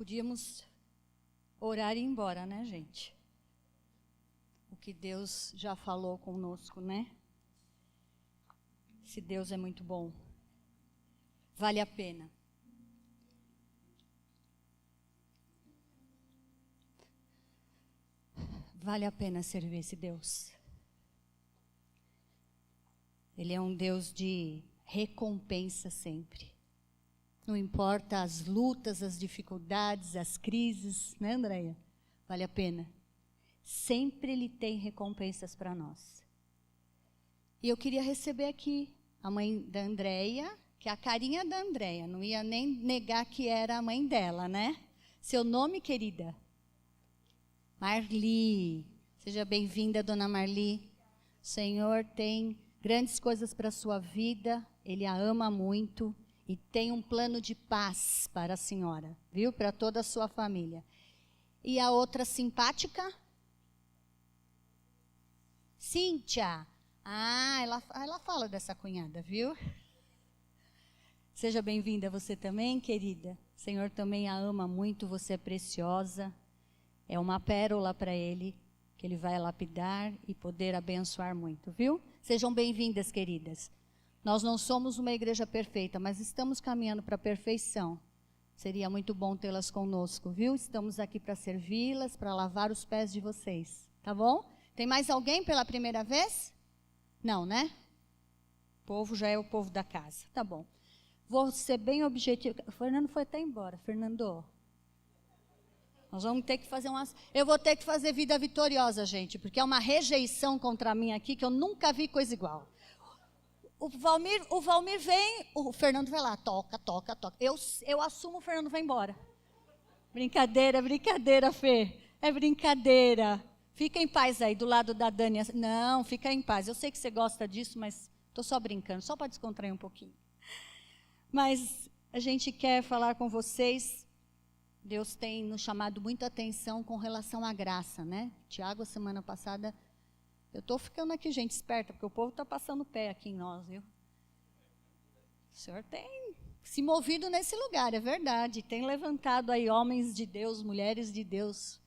Podíamos orar e ir embora, né, gente? O que Deus já falou conosco, né? Se Deus é muito bom, vale a pena. Vale a pena servir esse Deus. Ele é um Deus de recompensa sempre. Não importa as lutas, as dificuldades, as crises, né, Andréia? Vale a pena. Sempre Ele tem recompensas para nós. E eu queria receber aqui a mãe da Andréia, que é a carinha da Andréia, não ia nem negar que era a mãe dela, né? Seu nome, querida? Marli. Seja bem-vinda, dona Marli. O Senhor tem grandes coisas para a sua vida, Ele a ama muito e tem um plano de paz para a senhora, viu? Para toda a sua família. E a outra simpática? Cíntia. Ah, ela fala dessa cunhada, viu? Seja bem-vinda você também, querida. O Senhor também a ama muito, você é preciosa. É uma pérola para Ele, que Ele vai lapidar e poder abençoar muito, viu? Sejam bem-vindas, queridas. Nós não somos uma igreja perfeita, mas estamos caminhando para a perfeição. Seria muito bom tê-las conosco, viu? Estamos aqui para servi-las, para lavar os pés de vocês, tá bom? Tem mais alguém pela primeira vez? Não, né? O povo já é o povo da casa, tá bom. Vou ser bem objetivo. O Fernando foi até embora. Fernando, nós vamos ter que fazer umas... Eu vou ter que fazer vida vitoriosa, gente, porque é uma rejeição contra mim aqui que eu nunca vi coisa igual. O Valmir vem, o Fernando vai lá, toca. Eu assumo, o Fernando vai embora. Brincadeira, Fê. É brincadeira. Fica em paz aí, do lado da Dani. Não, fica em paz. Eu sei que você gosta disso, mas estou só brincando, só para descontrair um pouquinho. Mas a gente quer falar com vocês. Deus tem nos chamado muita atenção com relação à graça, né? Tiago, a semana passada, eu estou ficando aqui, gente, esperta, porque o povo está passando o pé aqui em nós, viu? O Senhor tem se movido nesse lugar, é verdade. Tem levantado aí homens de Deus, mulheres de Deus,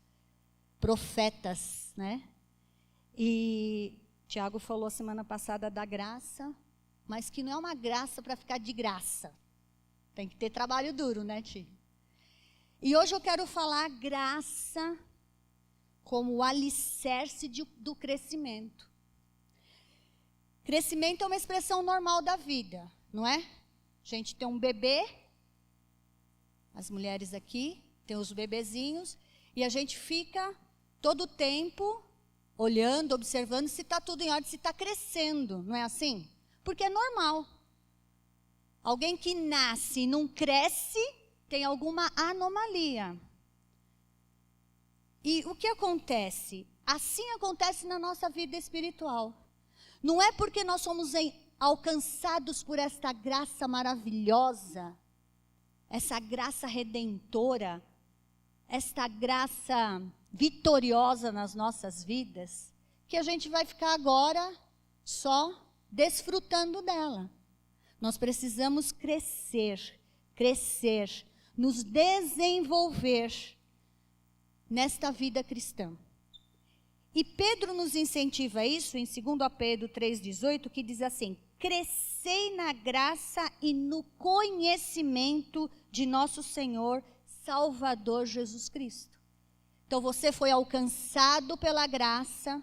profetas, né? E Tiago falou semana passada da graça, mas que não é uma graça para ficar de graça. Tem que ter trabalho duro, né, Ti? E hoje eu quero falar graça como o alicerce do crescimento. Crescimento é uma expressão normal da vida, não é? A gente tem um bebê, as mulheres aqui, tem os bebezinhos, e a gente fica todo o tempo olhando, observando se está tudo em ordem, se está crescendo, não é assim? Porque é normal. Alguém que nasce e não cresce, tem alguma anomalia. E o que acontece? Assim acontece na nossa vida espiritual. Não é porque nós somos alcançados por esta graça maravilhosa, essa graça redentora, esta graça vitoriosa nas nossas vidas, que a gente vai ficar agora só desfrutando dela. Nós precisamos crescer, nos desenvolver nesta vida cristã. E Pedro nos incentiva isso em 2 Pedro 3,18, que diz assim: crescei na graça e no conhecimento de nosso Senhor Salvador Jesus Cristo. Então você foi alcançado pela graça,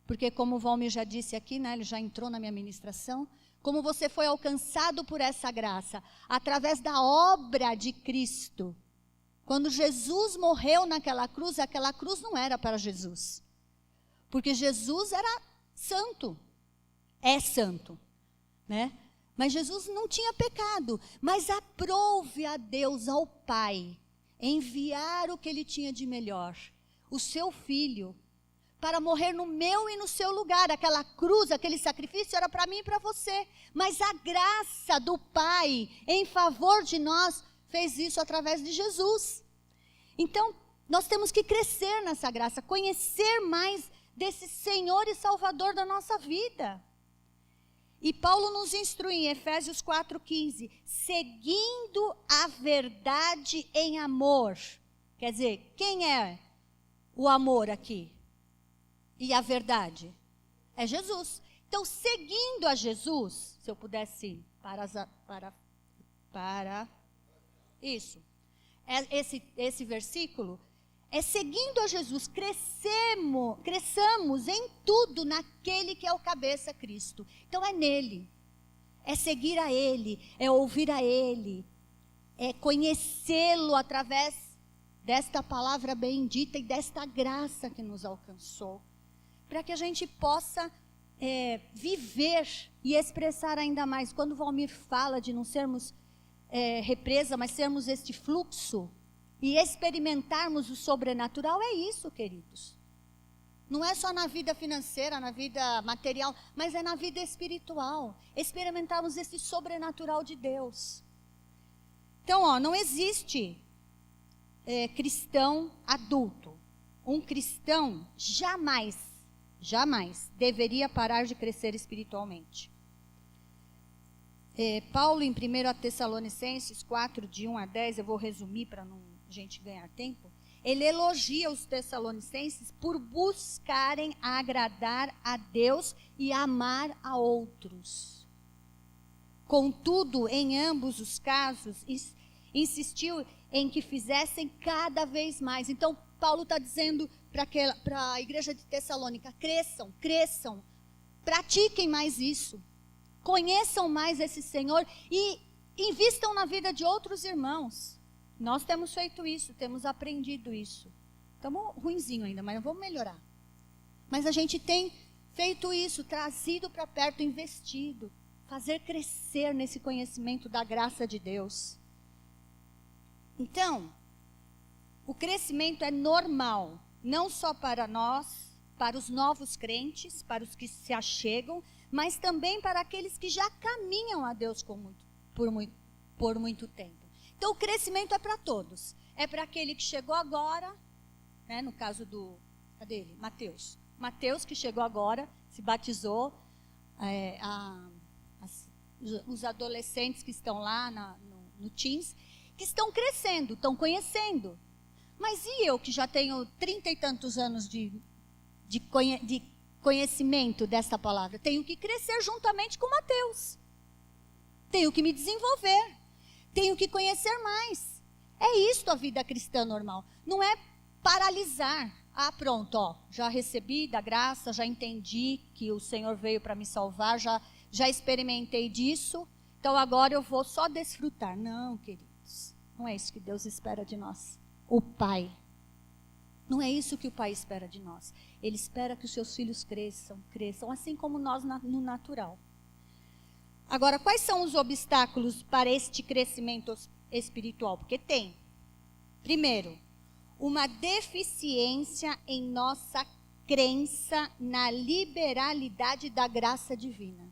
porque como o Valmir já disse aqui, né, ele já entrou na minha ministração, como você foi alcançado por essa graça, através da obra de Cristo. Quando Jesus morreu naquela cruz, aquela cruz não era para Jesus. Porque Jesus era santo, é santo, né? Mas Jesus não tinha pecado, mas aprouve a Deus, ao Pai, enviar o que Ele tinha de melhor, o seu Filho, para morrer no meu e no seu lugar. Aquela cruz, aquele sacrifício era para mim e para você, mas a graça do Pai em favor de nós fez isso através de Jesus. Então, nós temos que crescer nessa graça, conhecer mais desse Senhor e Salvador da nossa vida. E Paulo nos instrui em Efésios 4,15, seguindo a verdade em amor. Quer dizer, quem é o amor aqui? E a verdade? É Jesus. Então, seguindo a Jesus, se eu pudesse para isso. Esse versículo é seguindo a Jesus, cresçamos em tudo naquele que é o cabeça, Cristo. Então é nele, é seguir a Ele, é ouvir a Ele, é conhecê-lo através desta palavra bendita e desta graça que nos alcançou, para que a gente possa viver e expressar ainda mais. Quando o Valmir fala de não sermos represa, mas sermos este fluxo, e experimentarmos o sobrenatural, é isso, queridos. Não é só na vida financeira, na vida material, mas é na vida espiritual. Experimentarmos esse sobrenatural de Deus. Então, não existe cristão adulto. Um cristão jamais deveria parar de crescer espiritualmente. Paulo, em 1 Tessalonicenses 4, de 1 a 10, eu vou resumir para não a gente ganhar tempo, ele elogia os tessalonicenses por buscarem agradar a Deus e amar a outros. Contudo, em ambos os casos, insistiu em que fizessem cada vez mais. Então, Paulo está dizendo para a igreja de Tessalônica, cresçam, pratiquem mais isso, conheçam mais esse Senhor e invistam na vida de outros irmãos. Nós temos feito isso, temos aprendido isso. Estamos ruinzinho ainda, mas vamos melhorar. Mas a gente tem feito isso, trazido para perto, investido, fazer crescer nesse conhecimento da graça de Deus. Então, o crescimento é normal, não só para nós, para os novos crentes, para os que se achegam, mas também para aqueles que já caminham a Deus por muito tempo. Então, o crescimento é para todos. É para aquele que chegou agora, né, no caso cadê ele? Mateus. Mateus, que chegou agora, se batizou. Os adolescentes que estão lá no Teens, que estão crescendo, estão conhecendo. Mas e eu, que já tenho 30 e tantos anos de conhecimento desta palavra? Tenho que crescer juntamente com Mateus. Tenho que me desenvolver. Tenho que conhecer mais. É isto a vida cristã normal. Não é paralisar. Pronto, já recebi da graça, já entendi que o Senhor veio para me salvar, já experimentei disso, então agora eu vou só desfrutar. Não, queridos, não é isso que Deus espera de nós. O Pai. Não é isso que o Pai espera de nós. Ele espera que os seus filhos cresçam, assim como nós no natural. Agora, quais são os obstáculos para este crescimento espiritual? Porque tem. Primeiro, uma deficiência em nossa crença na liberalidade da graça divina.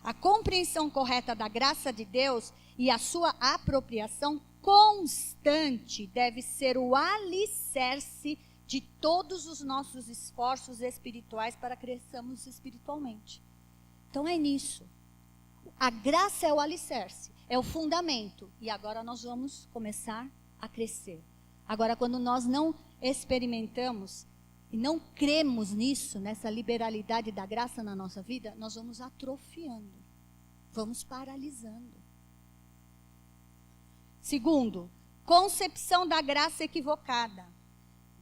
A compreensão correta da graça de Deus e a sua apropriação constante deve ser o alicerce de todos os nossos esforços espirituais para crescermos espiritualmente. Então é nisso. A graça é o alicerce, é o fundamento. E agora nós vamos começar a crescer. Agora, quando nós não experimentamos e não cremos nisso, nessa liberalidade da graça na nossa vida, nós vamos atrofiando, vamos paralisando. Segundo, concepção da graça equivocada.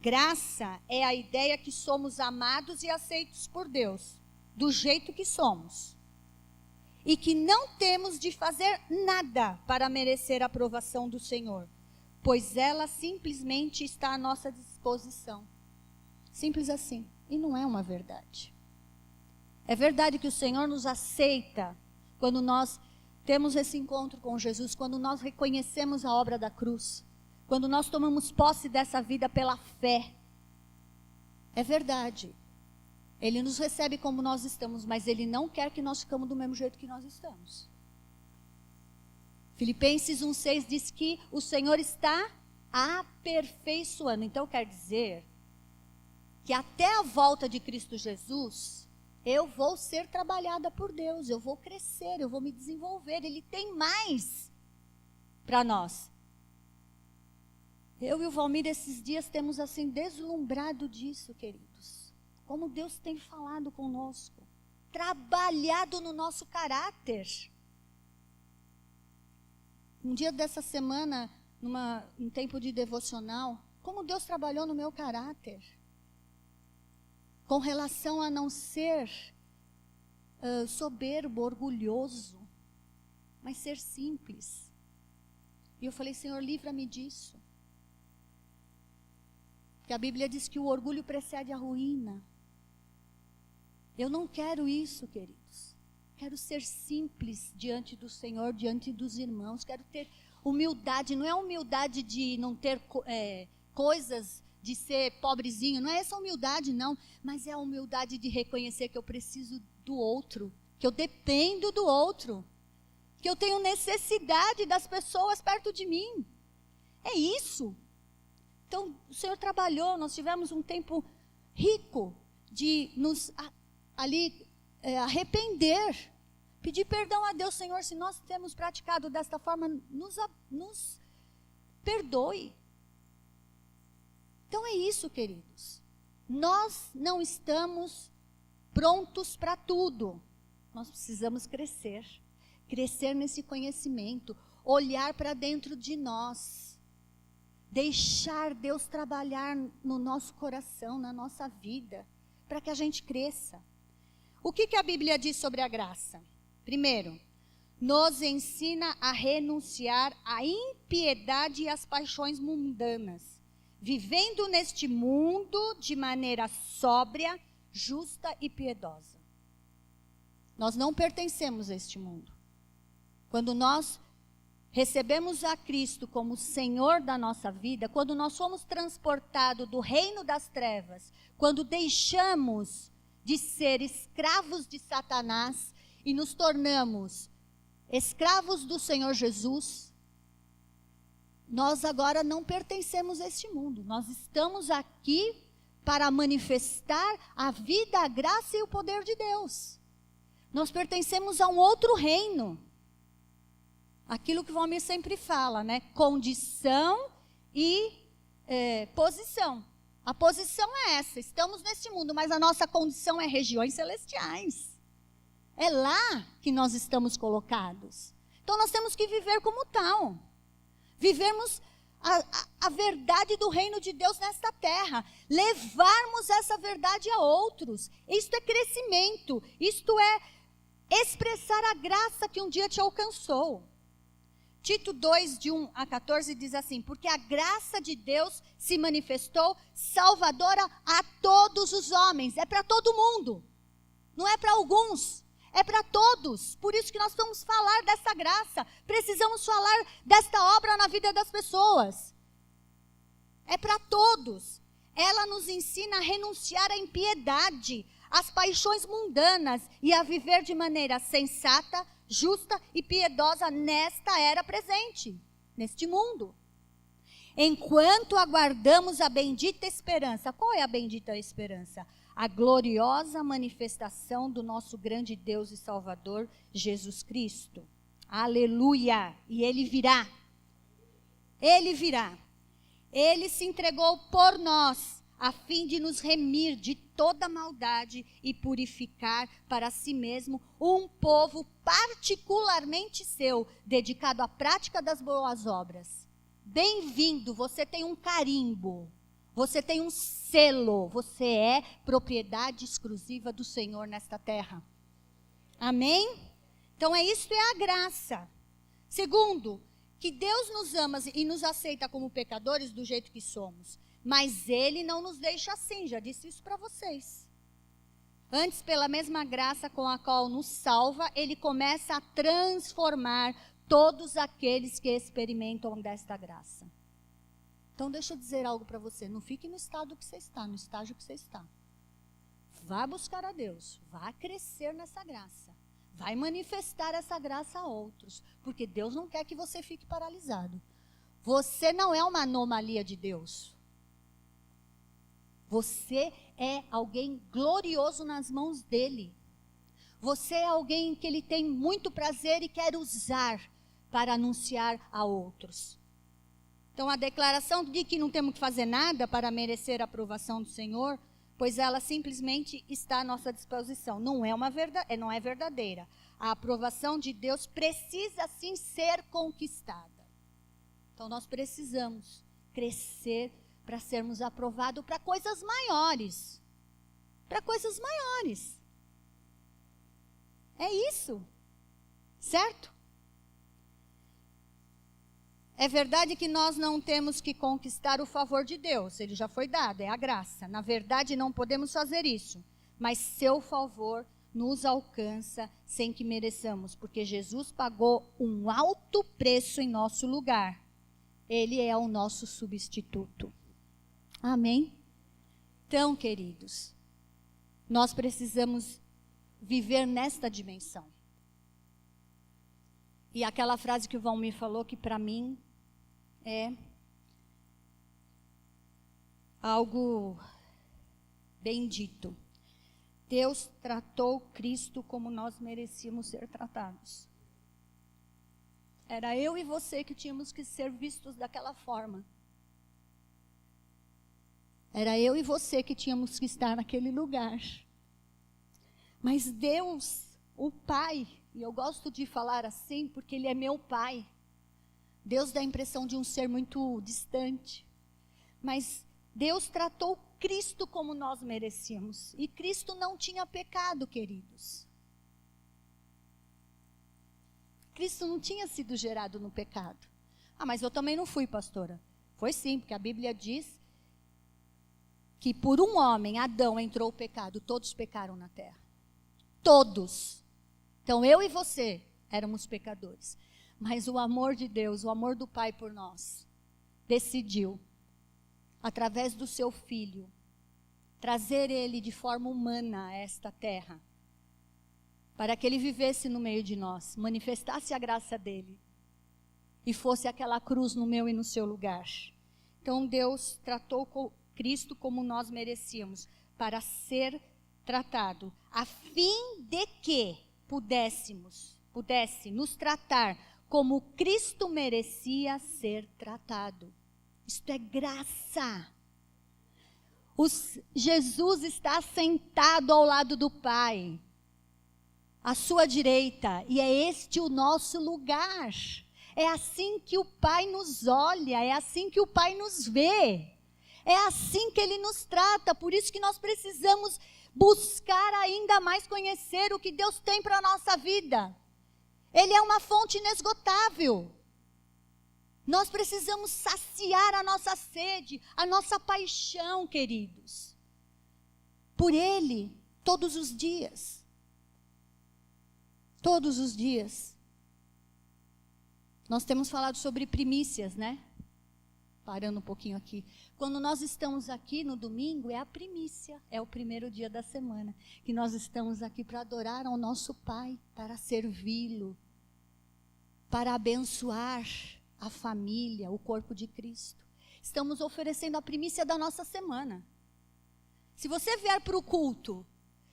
Graça é a ideia que somos amados e aceitos por Deus, do jeito que somos. E que não temos de fazer nada para merecer a aprovação do Senhor, pois ela simplesmente está à nossa disposição. Simples assim. E não é uma verdade. É verdade que o Senhor nos aceita quando nós temos esse encontro com Jesus, quando nós reconhecemos a obra da cruz, quando nós tomamos posse dessa vida pela fé. É verdade. Ele nos recebe como nós estamos, mas Ele não quer que nós ficamos do mesmo jeito que nós estamos. Filipenses 1,6 diz que o Senhor está aperfeiçoando. Então quer dizer que até a volta de Cristo Jesus, eu vou ser trabalhada por Deus, eu vou crescer, eu vou me desenvolver. Ele tem mais para nós. Eu e o Valmir, esses dias, temos assim deslumbrado disso, queridos. Como Deus tem falado conosco, trabalhado no nosso caráter. Um dia dessa semana, num tempo de devocional, como Deus trabalhou no meu caráter. Com relação a não ser soberbo, orgulhoso, mas ser simples. E eu falei, Senhor, livra-me disso. Porque a Bíblia diz que o orgulho precede a ruína. Eu não quero isso, queridos. Quero ser simples diante do Senhor, diante dos irmãos. Quero ter humildade. Não é humildade de não ter coisas, de ser pobrezinho. Não é essa humildade, não. Mas é a humildade de reconhecer que eu preciso do outro. Que eu dependo do outro. Que eu tenho necessidade das pessoas perto de mim. É isso. Então, o Senhor trabalhou. Nós tivemos um tempo rico de nos arrepender. Pedir perdão a Deus, Senhor, se nós temos praticado desta forma, nos perdoe. Então é isso, queridos. Nós não estamos prontos para tudo. Nós precisamos crescer. Crescer nesse conhecimento. Olhar para dentro de nós. Deixar Deus trabalhar no nosso coração, na nossa vida. Para que a gente cresça. O que a Bíblia diz sobre a graça? Primeiro, nos ensina a renunciar à impiedade e às paixões mundanas, vivendo neste mundo de maneira sóbria, justa e piedosa. Nós não pertencemos a este mundo. Quando nós recebemos a Cristo como Senhor da nossa vida, quando nós somos transportados do reino das trevas, quando deixamos de ser escravos de Satanás e nos tornamos escravos do Senhor Jesus, nós agora não pertencemos a este mundo. Nós estamos aqui para manifestar a vida, a graça e o poder de Deus. Nós pertencemos a um outro reino. Aquilo que o Valmir sempre fala, né? Condição e posição. A posição é essa, estamos neste mundo, mas a nossa condição é regiões celestiais. É lá que nós estamos colocados. Então nós temos que viver como tal. Vivermos a verdade do reino de Deus nesta terra. Levarmos essa verdade a outros. Isto é crescimento. Isto é expressar a graça que um dia te alcançou. Tito 2, de 1 a 14, diz assim: porque a graça de Deus se manifestou salvadora a todos os homens. É para todo mundo. Não é para alguns. É para todos. Por isso que nós vamos falar dessa graça. Precisamos falar desta obra na vida das pessoas. É para todos. Ela nos ensina a renunciar à impiedade, às paixões mundanas e a viver de maneira sensata, justa e piedosa nesta era presente, neste mundo. Enquanto aguardamos a bendita esperança. Qual é a bendita esperança? A gloriosa manifestação do nosso grande Deus e Salvador, Jesus Cristo. Aleluia! E Ele virá. Ele virá. Ele se entregou por nós, a fim de nos remir de toda maldade e purificar para si mesmo um povo particularmente seu, dedicado à prática das boas obras. Bem-vindo, você tem um carimbo, você tem um selo, você é propriedade exclusiva do Senhor nesta terra. Amém? Então isso é a graça. Segundo, que Deus nos ama e nos aceita como pecadores do jeito que somos. Mas Ele não nos deixa assim, já disse isso para vocês. Antes, pela mesma graça com a qual nos salva, Ele começa a transformar todos aqueles que experimentam desta graça. Então deixa eu dizer algo para você, não fique no estado que você está, no estágio que você está. Vá buscar a Deus, vá crescer nessa graça. Vai manifestar essa graça a outros, porque Deus não quer que você fique paralisado. Você não é uma anomalia de Deus. Você é alguém glorioso nas mãos dEle. Você é alguém que ele tem muito prazer e quer usar para anunciar a outros. Então, a declaração de que não temos que fazer nada para merecer a aprovação do Senhor, pois ela simplesmente está à nossa disposição. Não é verdadeira. A aprovação de Deus precisa sim ser conquistada. Então, nós precisamos crescer para sermos aprovados para coisas maiores. Para coisas maiores. É isso. Certo? É verdade que nós não temos que conquistar o favor de Deus, ele já foi dado, é a graça. Na verdade, não podemos fazer isso, mas seu favor nos alcança sem que mereçamos, porque Jesus pagou um alto preço em nosso lugar. Ele é o nosso substituto. Amém? Então, queridos, nós precisamos viver nesta dimensão. E aquela frase que o Valmir falou, que para mim é algo bendito. Deus tratou Cristo como nós merecíamos ser tratados. Era eu e você que tínhamos que ser vistos daquela forma. Era eu e você que tínhamos que estar naquele lugar. Mas Deus, o Pai, e eu gosto de falar assim porque Ele é meu Pai. Deus dá a impressão de um ser muito distante. Mas Deus tratou Cristo como nós merecíamos. E Cristo não tinha pecado, queridos. Cristo não tinha sido gerado no pecado. Ah, mas eu também não fui, pastora. Foi sim, porque a Bíblia diz que por um homem, Adão, entrou o pecado. Todos pecaram na terra. Todos. Então eu e você éramos pecadores. Mas o amor de Deus, o amor do Pai por nós, decidiu, através do seu Filho, trazer ele de forma humana a esta terra, para que ele vivesse no meio de nós, manifestasse a graça dele, e fosse aquela cruz no meu e no seu lugar. Então Deus tratou Cristo como nós merecíamos, para ser tratado, a fim de que pudesse nos tratar como Cristo merecia ser tratado. Isto é graça. Jesus está sentado ao lado do Pai, à sua direita, e é este o nosso lugar. É assim que o Pai nos olha, é assim que o Pai nos vê, é assim que Ele nos trata. Por isso que nós precisamos buscar ainda mais conhecer o que Deus tem para a nossa vida. Ele é uma fonte inesgotável. Nós precisamos saciar a nossa sede, a nossa paixão, queridos, por Ele, todos os dias. Todos os dias. Nós temos falado sobre primícias, né? Parando um pouquinho aqui. Quando nós estamos aqui no domingo, é a primícia, é o primeiro dia da semana, que nós estamos aqui para adorar ao nosso Pai, para servi-lo, para abençoar a família, o corpo de Cristo. Estamos oferecendo a primícia da nossa semana. Se você vier para o culto,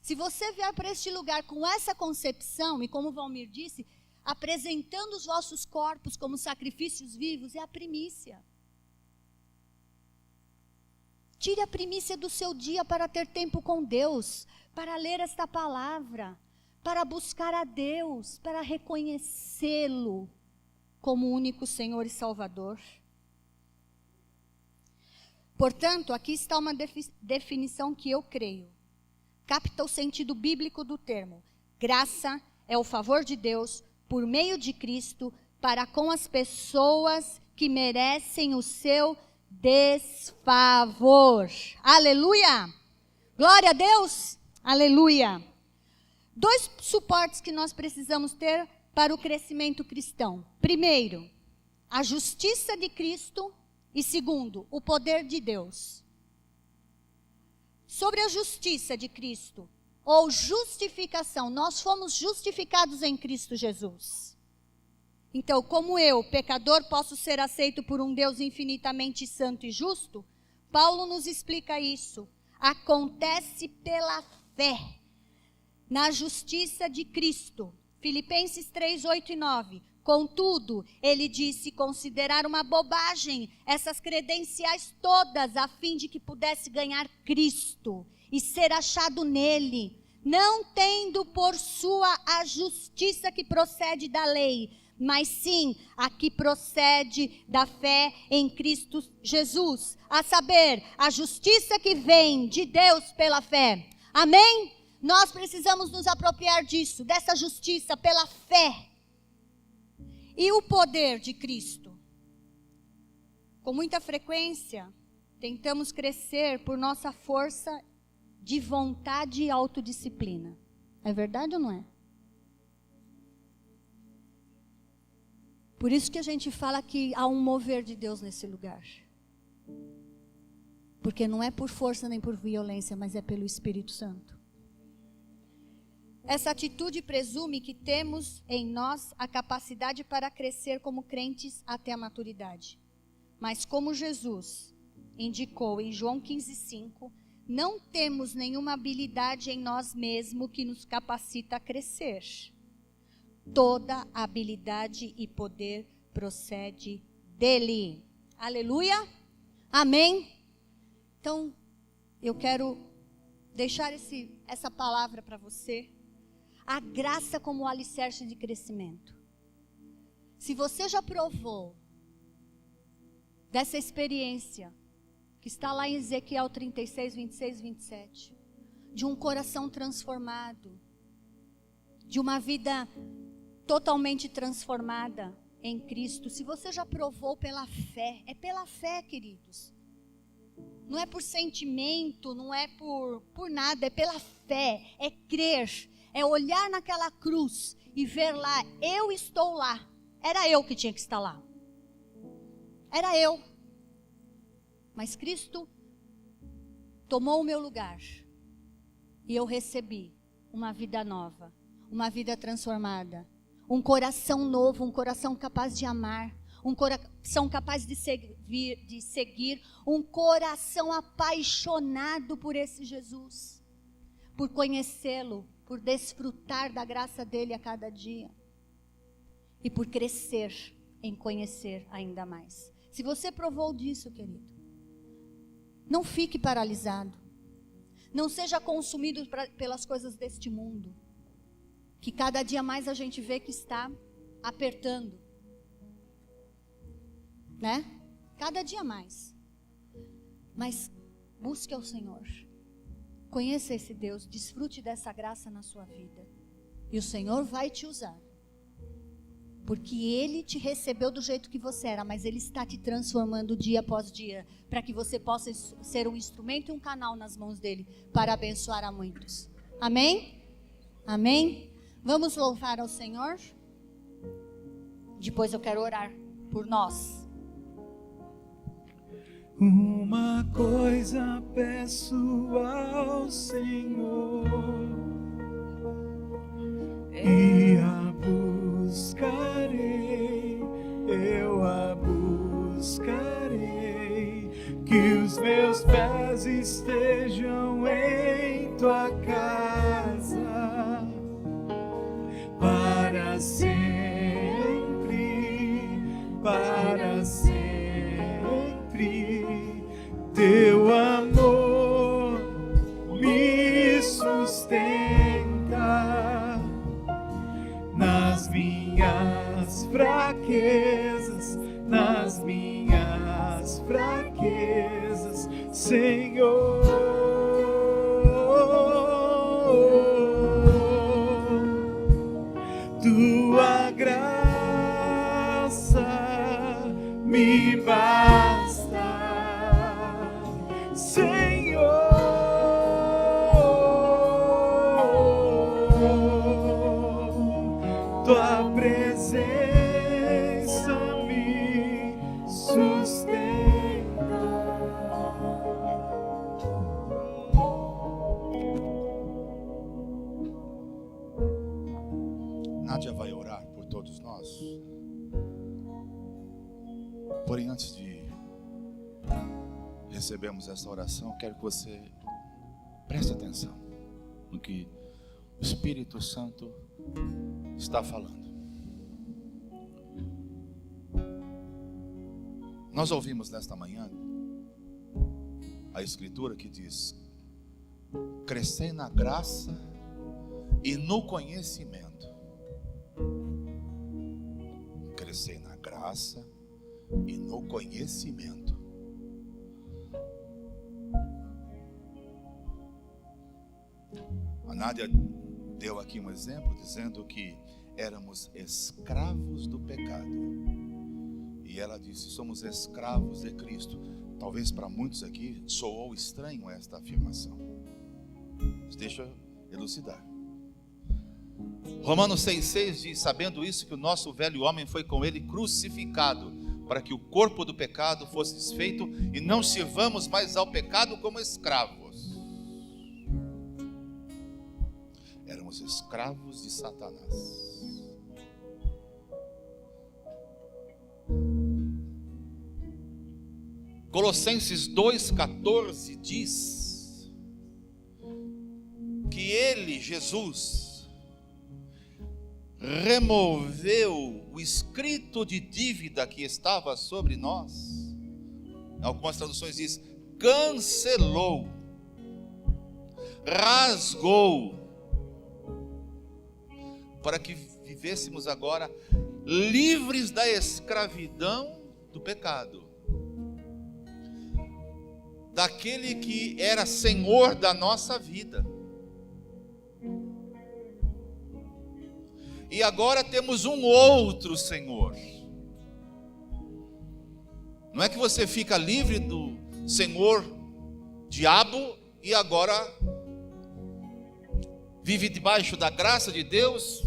se você vier para este lugar com essa concepção, e como o Valmir disse, apresentando os vossos corpos como sacrifícios vivos, é a primícia. Tire a primícia do seu dia para ter tempo com Deus, para ler esta palavra, para buscar a Deus, para reconhecê-lo como único Senhor e Salvador. Portanto, aqui está uma definição que eu creio. Capta o sentido bíblico do termo. Graça é o favor de Deus por meio de Cristo para com as pessoas que merecem o seu desfavor. Aleluia! Glória a Deus! Aleluia! 2 suportes que nós precisamos ter para o crescimento cristão. Primeiro, a justiça de Cristo. E segundo, o poder de Deus. Sobre a justiça de Cristo, ou justificação, nós fomos justificados em Cristo Jesus. Então, como eu, pecador, posso ser aceito por um Deus infinitamente santo e justo? Paulo nos explica isso. Acontece pela fé. na justiça de Cristo. Filipenses 3, 8 e 9. Contudo, ele disse considerar uma bobagem essas credenciais todas, a fim de que pudesse ganhar Cristo e ser achado nele, não tendo por sua a justiça que procede da lei, mas sim a que procede da fé em Cristo Jesus, a saber, a justiça que vem de Deus pela fé. Amém? Nós precisamos nos apropriar disso, dessa justiça pela fé. E o poder de Cristo? Com muita frequência, tentamos crescer por nossa força de vontade e autodisciplina. É verdade ou não é? Por isso que a gente fala que há um mover de Deus nesse lugar. Porque não é por força nem por violência, mas é pelo Espírito Santo. Essa atitude presume que temos em nós a capacidade para crescer como crentes até a maturidade. Mas como Jesus indicou em João 15:5, não temos nenhuma habilidade em nós mesmos que nos capacita a crescer. Toda habilidade e poder procede dele. Aleluia? Amém? Então, eu quero deixar essa palavra para você. A graça como alicerce de crescimento. Se você já provou dessa experiência, que está lá em Ezequiel 36, 26, 27, de um coração transformado, de uma vida totalmente transformada em Cristo, se você já provou pela fé, é pela fé, queridos. Não é por sentimento, não é por nada, é pela fé, é crer. É olhar naquela cruz e ver lá, eu estou lá. Era eu que tinha que estar lá. Era eu. Mas Cristo tomou o meu lugar. E eu recebi uma vida nova, uma vida transformada. Um coração novo, um coração capaz de amar. Um coração capaz de seguir. Um coração apaixonado por esse Jesus. Por conhecê-lo. Por desfrutar da graça dele a cada dia. E por crescer em conhecer ainda mais. Se você provou disso, querido, não fique paralisado. Não seja consumido pelas coisas deste mundo. Que cada dia mais a gente vê que está apertando. Né? Cada dia mais. Mas busque ao Senhor. Conheça esse Deus, desfrute dessa graça na sua vida. E o Senhor vai te usar. Porque Ele te recebeu do jeito que você era, mas Ele está te transformando dia após dia, para que você possa ser um instrumento e um canal nas mãos dEle, para abençoar a muitos. Amém? Amém? Vamos louvar ao Senhor? Depois eu quero orar por nós. Uma coisa peço ao Senhor, e a buscarei, eu a buscarei, que os meus pés estejam em tua casa, para sempre, para sempre. Teu amor me sustenta nas minhas fraquezas, Senhor. Tua graça me basta, Senhor. Tua presença me sustenta. Nádia vai orar por todos nós. Porém, antes de recebermos essa oração, quero que você preste atenção no que O Espírito Santo está falando. Nós ouvimos nesta manhã a Escritura que diz: crescei na graça e no conhecimento. Crescei na graça e no conhecimento. A Nádia deu aqui um exemplo dizendo que éramos escravos do pecado. E ela disse: somos escravos de Cristo. Talvez para muitos aqui soou estranho esta afirmação. Deixa eu elucidar. Romanos 6,6 diz: sabendo isso, que o nosso velho homem foi com ele crucificado, para que o corpo do pecado fosse desfeito e não sirvamos mais ao pecado como escravos. Éramos escravos de Satanás. Colossenses 2,14 diz que ele, Jesus, removeu o escrito de dívida que estava sobre nós. Algumas traduções diz: cancelou, rasgou, para que vivêssemos agora livres da escravidão do pecado, daquele que era senhor da nossa vida. E agora temos um outro senhor. Não é que você fica livre do senhor diabo e agora vive debaixo da graça de Deus.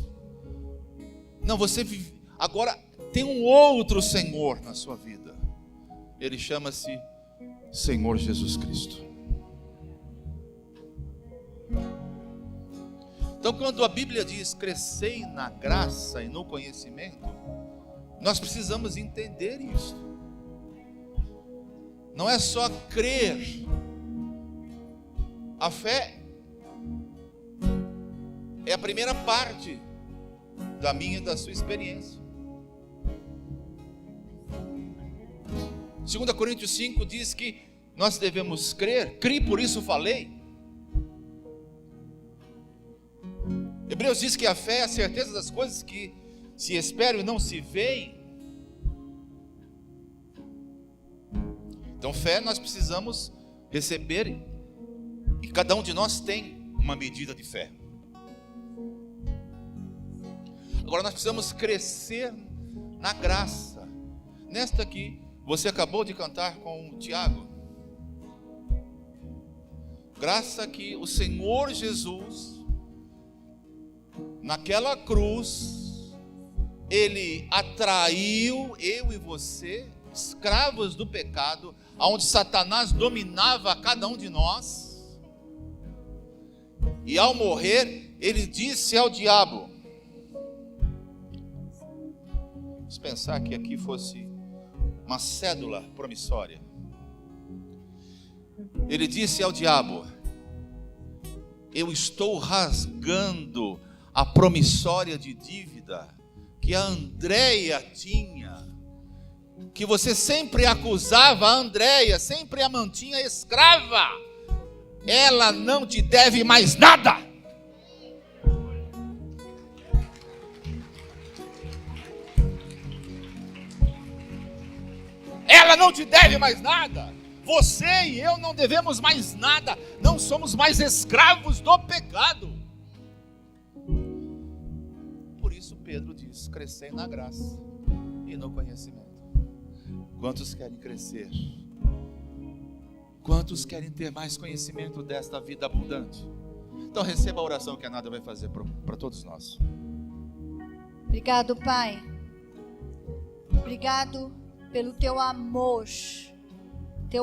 Não, você vive, agora tem um outro senhor na sua vida. Ele chama-se Senhor Jesus Cristo. Então, quando a Bíblia diz crescei na graça e no conhecimento, nós precisamos entender isso. Não é só crer. A fé é a primeira parte da minha e da sua experiência. 2 Coríntios 5 diz que nós devemos crer, criei, por isso falei. Hebreus diz que a fé é a certeza das coisas que se esperam e não se veem. Então fé nós precisamos receber, e cada um de nós tem uma medida de fé. Agora nós precisamos crescer na graça. Nesta aqui, você acabou de cantar com o Tiago. Graça que o Senhor Jesus, naquela cruz, Ele atraiu eu e você, escravos do pecado, onde Satanás dominava a cada um de nós. E ao morrer, Ele disse ao diabo, vamos pensar que aqui fosse uma cédula promissória. Ele disse ao diabo: eu estou rasgando a promissória de dívida que a Andréia tinha, que você sempre acusava a Andréia, sempre a mantinha escrava. Ela não te deve mais nada. Ela não te deve mais nada. Você e eu não devemos mais nada. Não somos mais escravos do pecado. Por isso Pedro diz: crescei na graça e no conhecimento. Quantos querem crescer? Quantos querem ter mais conhecimento desta vida abundante? Então receba a oração que a Nádia vai fazer para todos nós. Obrigado, Pai. Obrigado pelo teu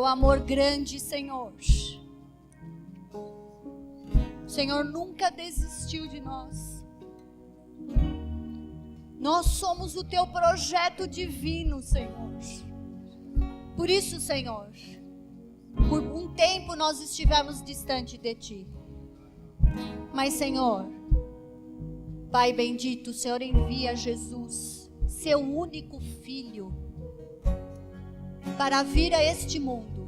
amor grande, Senhor. O Senhor nunca desistiu de nós. Nós somos o teu projeto divino, Senhor. Por isso, Senhor, por um tempo nós estivemos distante de ti. Mas, Senhor, Pai bendito, o Senhor envia Jesus, seu único filho, para vir a este mundo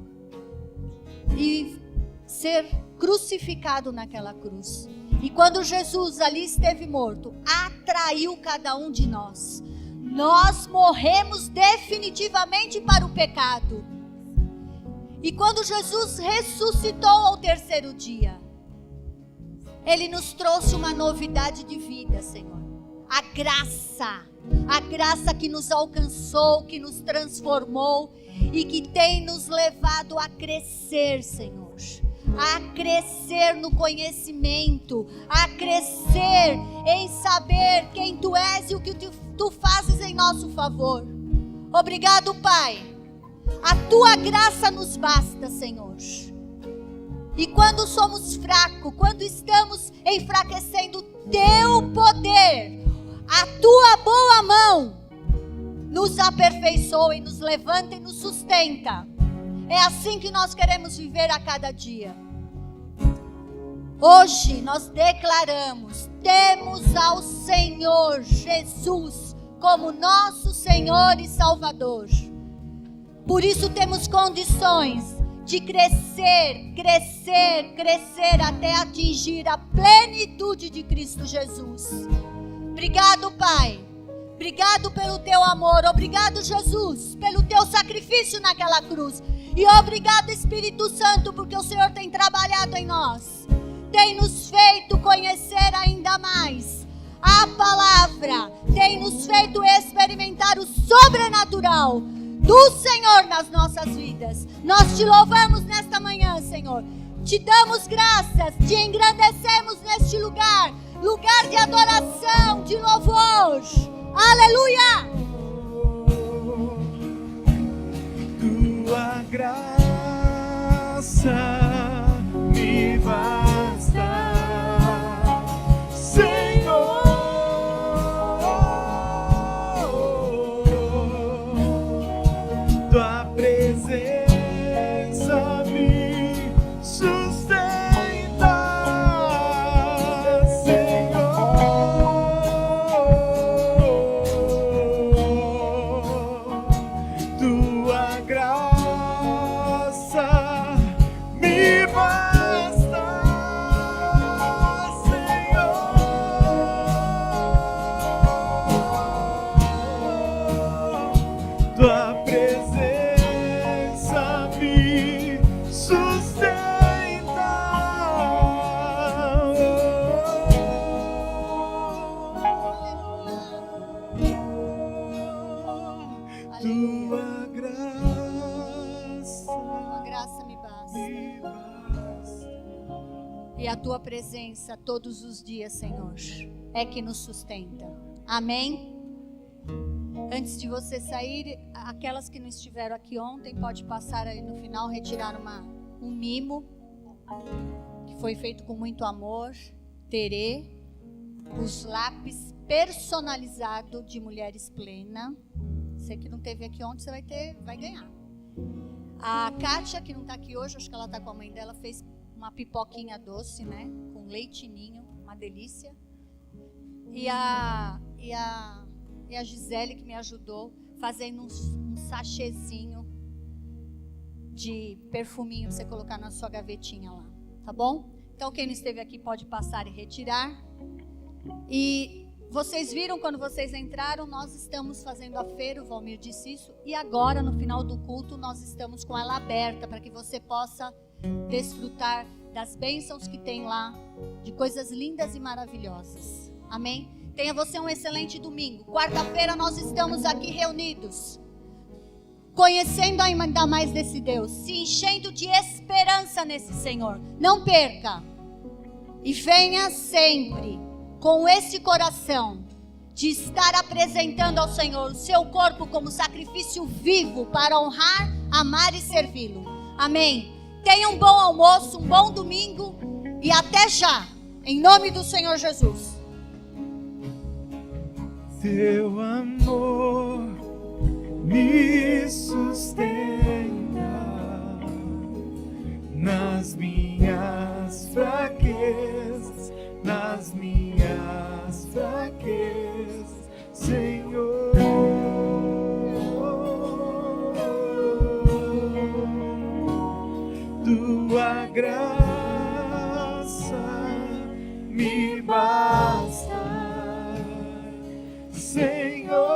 e ser crucificado naquela cruz. E quando Jesus ali esteve morto, atraiu cada um de nós. Nós morremos definitivamente para o pecado. E quando Jesus ressuscitou ao terceiro dia, Ele nos trouxe uma novidade de vida, Senhor. A graça que nos alcançou, que nos transformou e que tem nos levado a crescer, Senhor. A crescer no conhecimento, a crescer em saber quem Tu és e o que Tu fazes em nosso favor. Obrigado, Pai. A Tua graça nos basta, Senhor. E quando somos fracos, quando estamos enfraquecendo, Teu poder, a Tua boa mão, nos aperfeiçoa e nos levanta e nos sustenta. É assim que nós queremos viver a cada dia. Hoje nós declaramos, temos ao Senhor Jesus como nosso Senhor e Salvador. Por isso temos condições de crescer, crescer, crescer até atingir a plenitude de Cristo Jesus. Obrigado, Pai. Obrigado pelo Teu amor. Obrigado, Jesus, pelo Teu sacrifício naquela cruz. E obrigado, Espírito Santo, porque o Senhor tem trabalhado em nós. Tem nos feito conhecer ainda mais a palavra. Tem nos feito experimentar o sobrenatural do Senhor nas nossas vidas. Nós Te louvamos nesta manhã, Senhor. Te damos graças, Te engrandecemos neste lugar. Lugar de adoração, de louvor. Aleluia! Tua graça me basta, Senhor. Tua presença me sustenta, Senhor. Tua graça me basta, Senhor. Tua presença me sustenta. Tua graça A graça me basta. me basta. E a Tua presença todos os dias, Senhor, é que nos sustenta. Amém? Antes de você sair, aquelas que não estiveram aqui ontem, pode passar aí no final, retirar um mimo, que foi feito com muito amor, terê, os lápis personalizado de Mulheres Plena. Você que não teve aqui ontem, você vai ganhar. A Kátia, que não está aqui hoje, acho que ela está com a mãe dela, fez uma pipoquinha doce, né? Com leitinho, uma delícia. E a Gisele, que me ajudou, fazendo um sachêzinho de perfuminho para você colocar na sua gavetinha lá, tá bom? Então, quem não esteve aqui pode passar e retirar. E vocês viram quando vocês entraram, nós estamos fazendo a feira, o Valmir disse isso. E agora, no final do culto, nós estamos com ela aberta para que você possa desfrutar das bênçãos que tem lá, de coisas lindas e maravilhosas. Amém? Tenha você um excelente domingo. Quarta-feira nós estamos aqui reunidos, conhecendo ainda mais desse Deus, se enchendo de esperança nesse Senhor. Não perca. E venha sempre com esse coração de estar apresentando ao Senhor o seu corpo como sacrifício vivo para honrar, amar e servi-lo. Amém? Tenha um bom almoço, um bom domingo e até já, em nome do Senhor Jesus. Teu amor me sustenta nas minhas fraquezas, nas minhas fraquezas. tua graça me basta, Senhor.